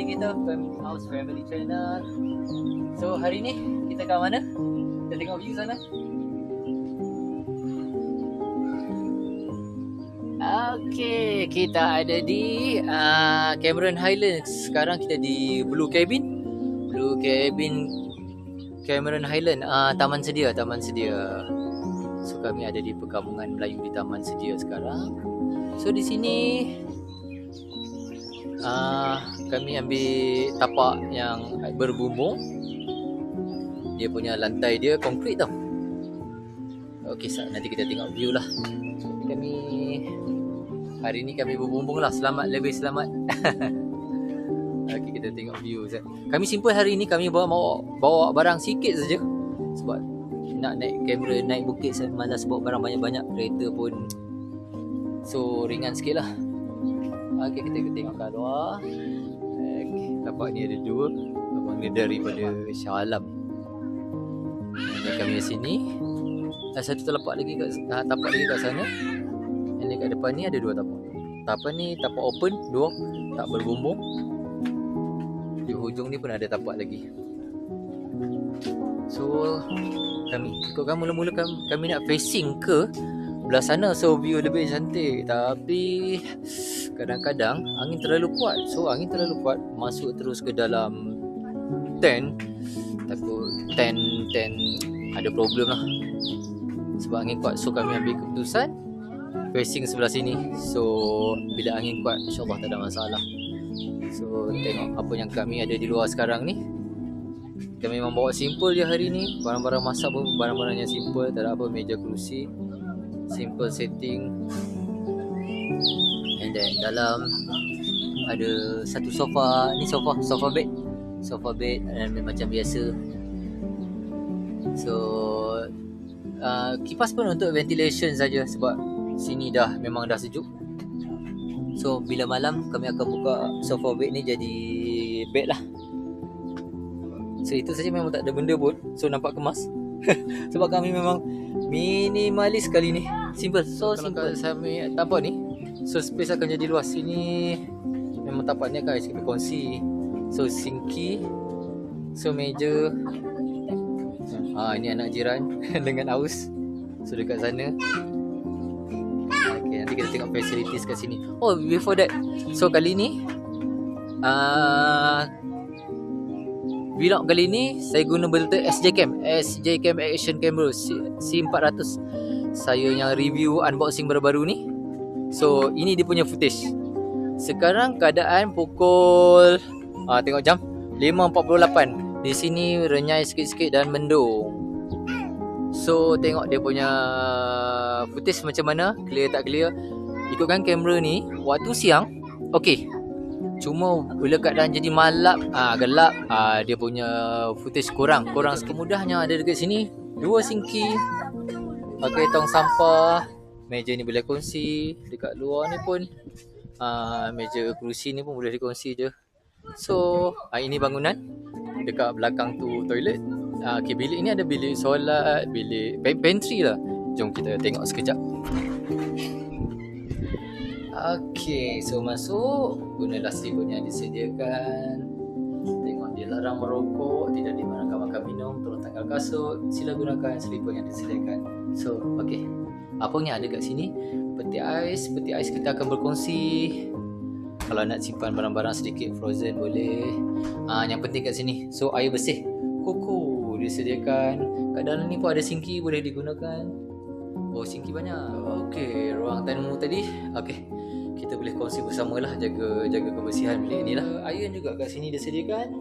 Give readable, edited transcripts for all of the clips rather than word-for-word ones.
kembali kita Family House Family Channel. So hari ni kita kat mana? Kita tengok view sana. Okay, kita ada di Cameron Highlands. Sekarang kita di Blue Cabin Cameron Highland, Taman Sedia. So kami ada di perkampungan Melayu di Taman Sedia sekarang. So di sini kami ambil tapak yang berbumbung. Dia punya lantai dia konkrit tau. Okey, nanti kita tengok view lah. So, hari ni kami berbumbung lah. Lebih selamat. Okey, kita tengok view. Kami simple hari ni, kami bawa barang sikit saja. Sebab nak naik kamera, naik bukit saya malas bawa barang banyak-banyak. Kereta pun so ringan sikit lah. Okey, kita tengok kat luar. Tapak ni ada dua. Abang ni daripada Shah Alam. Dan kami di sini. Satu tapak lagi kat sana. Yang kat depan ni ada dua tapak. Tapak ni tapak open, dua tak berbumbung. Di hujung ni pun ada tapak lagi. So mula-mula kami nak facing ke belah sana, so view lebih cantik. Tapi kadang-kadang angin terlalu kuat. So angin terlalu kuat, masuk terus ke dalam tent. Takut tent ada problem lah sebab angin kuat. So kami ambil keputusan facing sebelah sini. So bila angin kuat, insyaAllah tak ada masalah. So tengok apa yang kami ada di luar sekarang ni. Kami memang bawa simple je hari ni. Barang-barang masak pun barang-barang yang simple. Tak ada apa, meja kerusi, simple setting. And then dalam ada satu sofa. Ni sofa bed macam biasa. So kipas pun untuk ventilation saja sebab sini memang dah sejuk. So bila malam kami akan buka sofa bed ni jadi bed lah. So itu saja, memang tak ada benda pun. So nampak kemas. Sebab kami memang minimalis kali ni. Simple. So simple. Kalau saya tapak ni, so space akan jadi luas. Sini memang tapak ni akan kita kongsi. So sinki. So meja. Ini anak jiran dengan aus. So dekat sana. Okay, nanti kita tengok facilities kat sini. Oh, before that, so kali ni vlog kali ni saya guna betul SJ Cam Action Camera C400. Saya yang review unboxing baru-baru ni. So ini dia punya footage. Sekarang keadaan pukul tengok jam 5.48. Di sini renyai sikit-sikit dan mendung. So tengok dia punya footage macam mana, clear tak clear. Ikutkan kamera ni waktu siang okey. Cuma bila keadaan jadi malam, gelap, dia punya footage kurang sikit. Mudahnya ada dekat sini dua sinki. Okey, tong sampah. Meja ni boleh kongsi. Dekat luar ni pun meja kerusi ni pun boleh dikongsi je. So ini bangunan. Dekat belakang tu toilet. Okay, bilik ni ada bilik solat, bilik pantry lah. Jom kita tengok sekejap. Okay, so masuk. Gunalah selimut yang disediakan. Tengok dia larang merokok, tidak dibenarkan makan minum, tolong tanggal kasut. Sila gunakan selimut yang disediakan. So, okay, apa yang ada kat sini? Peti ais kita akan berkongsi. Kalau nak simpan barang-barang sedikit frozen boleh. Yang penting kat sini, so air bersih, kuku disediakan. Kat dalam ni pun ada sinki boleh digunakan. Oh, sinki banyak. Okay, ruang tamu tadi. Okay, kita boleh kongsi bersama lah, jaga kebersihan bilik ni lah. Iron juga kat sini disediakan.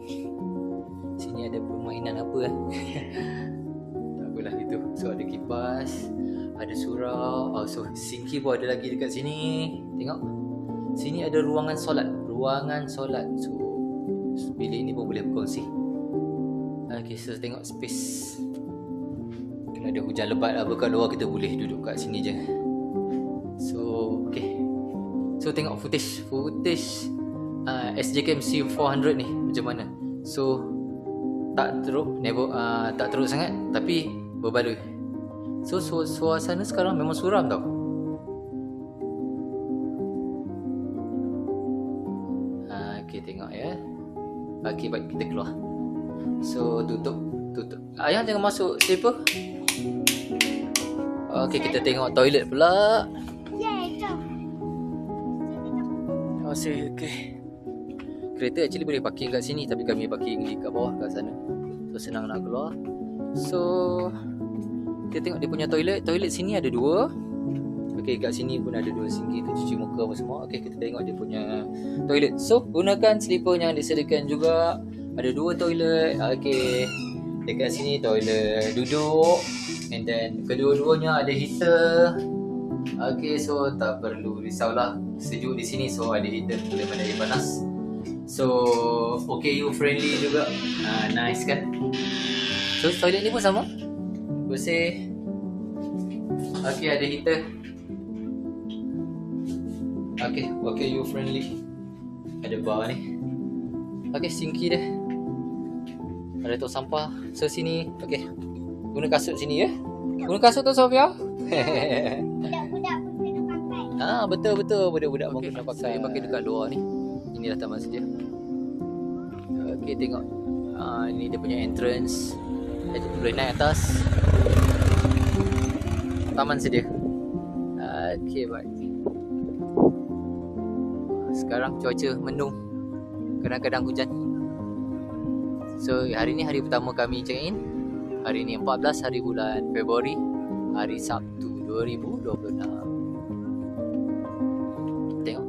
Sini ada permainan apa tak apalah itu. So ada kipas, ada surau. So sinki pun ada lagi dekat sini. Tengok, sini ada ruangan solat. So bilik ni pun boleh berkongsi. Okay, so tengok space. Kena ada hujan lebat apa kat luar, kita boleh duduk kat sini je. So okay, so tengok footage SJ Cam C400 ni macam mana. So tak teruk sangat, tapi berbaloi. So suasana sekarang memang suram tau. Okay, tengok ya. Okay, baik, kita keluar. So tutup. Ayah jangan masuk slipper. Okay, kita tengok toilet pula. Okay. Kereta actually boleh parking kat sini, tapi kami parking di kat bawah kat sana. So senang nak keluar. So kita tengok dia punya toilet. Toilet sini ada 2. Okay, kat sini pun ada 2 singgih tu cuci muka apa semua. Okay, kita tengok dia punya toilet. So gunakan slipper yang disediakan juga. Ada 2 toilet. Okay, dekat sini toilet duduk. And then kedua-duanya ada heater. Okay, so tak perlu risaulah, sejuk di sini, so ada heater daripada air panas. So OKU friendly juga. Nice kan. So toilet ni pun sama, bersih. Okay, ada heater. Okay, OKU friendly. Ada bar ni. Okay, sinki dia. Ada tong sampah. So sini. Okay, guna kasut sini ya. Guna kasut tu Sofia. Budak-budak pun kena pakai. Betul. Budak-budak pun kena pakai. Saya pakai dekat luar ni. Inilah taman sedia. Okay, tengok. Ini dia punya entrance. Boleh naik atas. Taman sedia. Okay, baik. Sekarang cuaca mendung. Kadang-kadang hujan. So hari ni hari pertama kami check in. Hari ni 14 hari bulan Februari, hari Sabtu 2026. Tengok.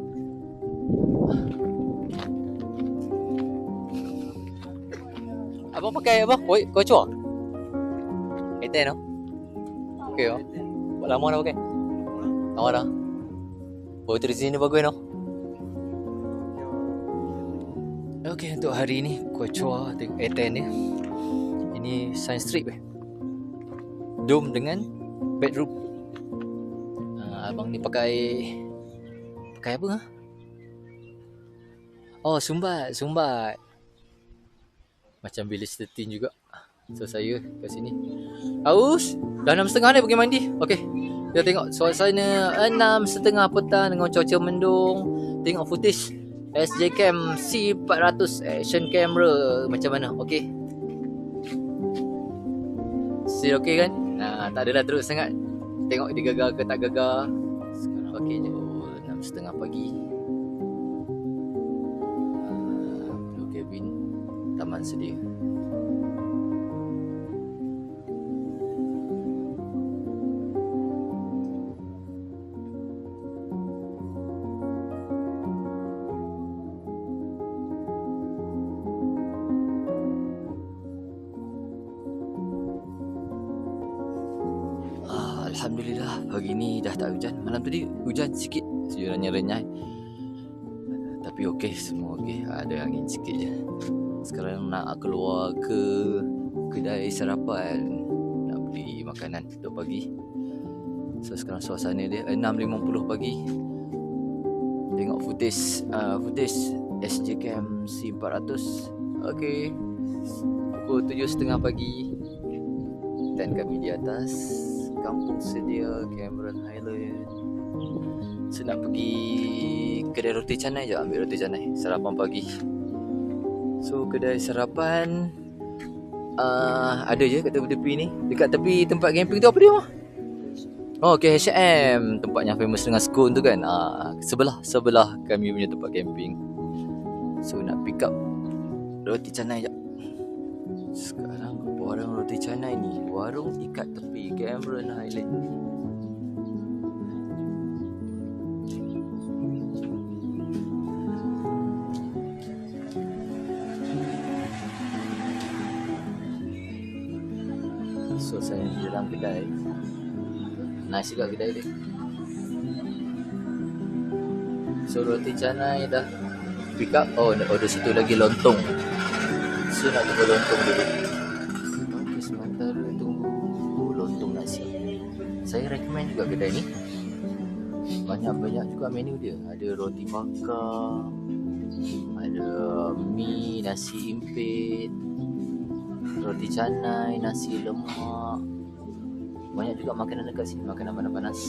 Abang pakai apa? Koi cua? Eten no? Okay oh. Buat lama dah pakai? Lama dah? Oh, terisi ni bagus no? Okay, untuk hari ni Koi cua tengok Eten ni. Ini science strip dome dengan bedroom. Abang ni pakai apa? Oh, sumbat. Macam bilik 13 juga. So saya kat sini. Aus, dah 6.30 dah pergi mandi. Okey. Kita tengok suasana 6.30 petang dengan cuaca mendung. Tengok footage SJ Cam C400 action camera macam mana. Okey. Still okay kan? Tak adalah teruk sangat. Tengok dia gagal ke tak gagal. Sekarang okey je. 6.30 pagi. Blue cabin, taman sedia. Alhamdulillah pagi ni dah tak hujan. Malam tadi hujan sikit, sejuranya renyai. Tapi okey, semua okey. Ada angin sikit je. Sekarang nak keluar ke kedai sarapan, nak beli makanan untuk pagi. So sekarang suasana dia 6.50 pagi. Tengok footage SJ Cam C400. Okey, pukul 7.30 pagi. Dan kami di atas kampung sedia Cameron Highland. So nak pergi kedai roti canai je, ambil roti canai sarapan pagi. So kedai sarapan ada je kat tepi ni. Dekat tepi tempat camping tu apa dia mah? Oh, KHM, tempat yang famous dengan scone tu kan. Sebelah kami punya tempat camping. So nak pick up roti canai je. Sekarang warung roti canai ni, warung ikat tepi Cameron Highland. So saya di dalam kedai. Nice juga kedai dia. So roti canai dah pick up. Oh, order satu lagi lontong. So nak tunggu lontong dulu. Okay, sementara tunggu lontong nak siap. Saya recommend juga kedai ni. Banyak juga menu dia. Ada roti bakar, ada mi, nasi impit, roti canai, nasi lemak. Banyak juga makanan dekat sini, makanan panas-panas.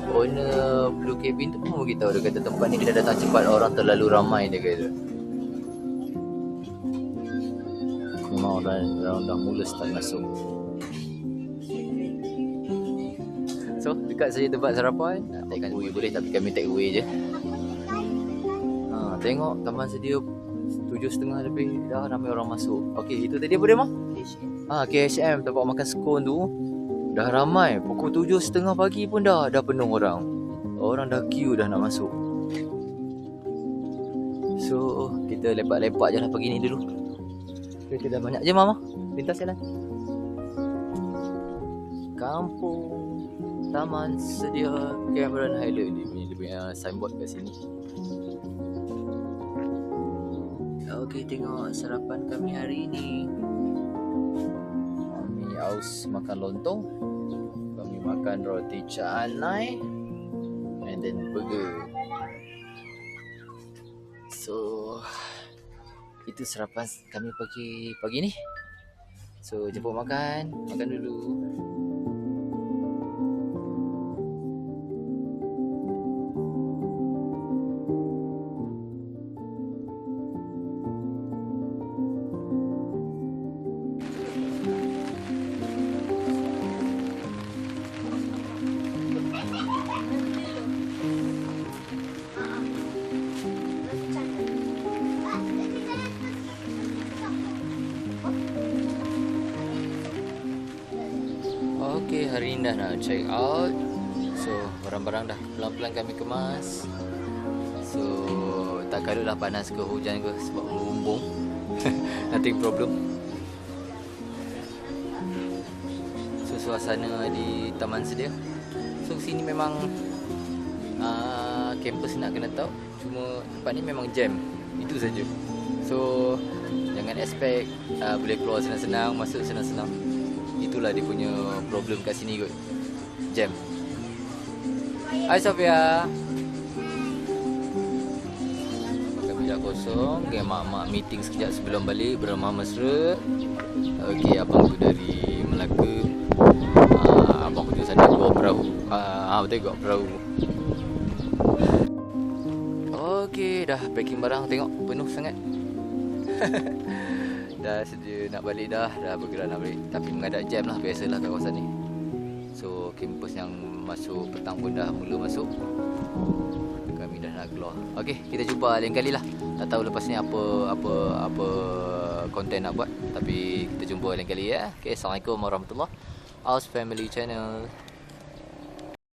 owner Blue Cabin tu pun beritahu, dia kata tempat ni dia datang cepat, orang terlalu ramai dia kata. Memang orang dah mula start masuk. So dekat saja tempat sarapan. Take away boleh, tapi kami take away je. Tengok taman sedia 7.30 lebih dah ramai orang masuk. Okey, itu tadi apa dia, Mak? KHM tempat makan skon tu dah ramai. Pukul 7.30 pagi pun dah penuh orang. Orang dah queue dah nak masuk. So kita lepak-lepak je lah pagi ni dulu. Kereta dah banyak je, Mama. Lintas jalan. Kampung Taman Sedia Cameron Highland. Dia punya signboard kat sini. Okey, tengok sarapan kami hari ini. Kami aus makan lontong. Kami makan roti canai. And then burger. So itu sarapan kami pagi ni. So jemput makan dulu. Okay, hari ini dah nak check out. So barang-barang dah pelan-pelan kami kemas. So tak kalulah panas ke hujan ke sebab membumbung. Nothing problem. So suasana di Taman Sedia. So sini memang kampus nak kena tahu. Cuma tempat ni memang jam. Itu saja. So jangan expect boleh keluar senang-senang, masuk senang-senang. Itulah dia punya problem kat sini kot. Jam. Hai Sofia. Kami dah kosong. Okay, mak-mak meeting sekejap sebelum balik beramah mesra. Okey, abang tu dari Melaka. Abang tu sana gua perahu. Betul gua perahu. Okey, dah packing barang, tengok penuh sangat. Dah sedia nak balik dah bergerak nak balik. Tapi menghadap jam lah, biasalah kat kawasan ni. So kampus yang masuk petang pun dah mula masuk. Kami dah nak keluar. Okey, kita jumpa lain kali lah. Tak tahu lepas ni apa konten nak buat. Tapi kita jumpa lain kali ya. Okey, Assalamualaikum warahmatullahi. Aus Family Channel.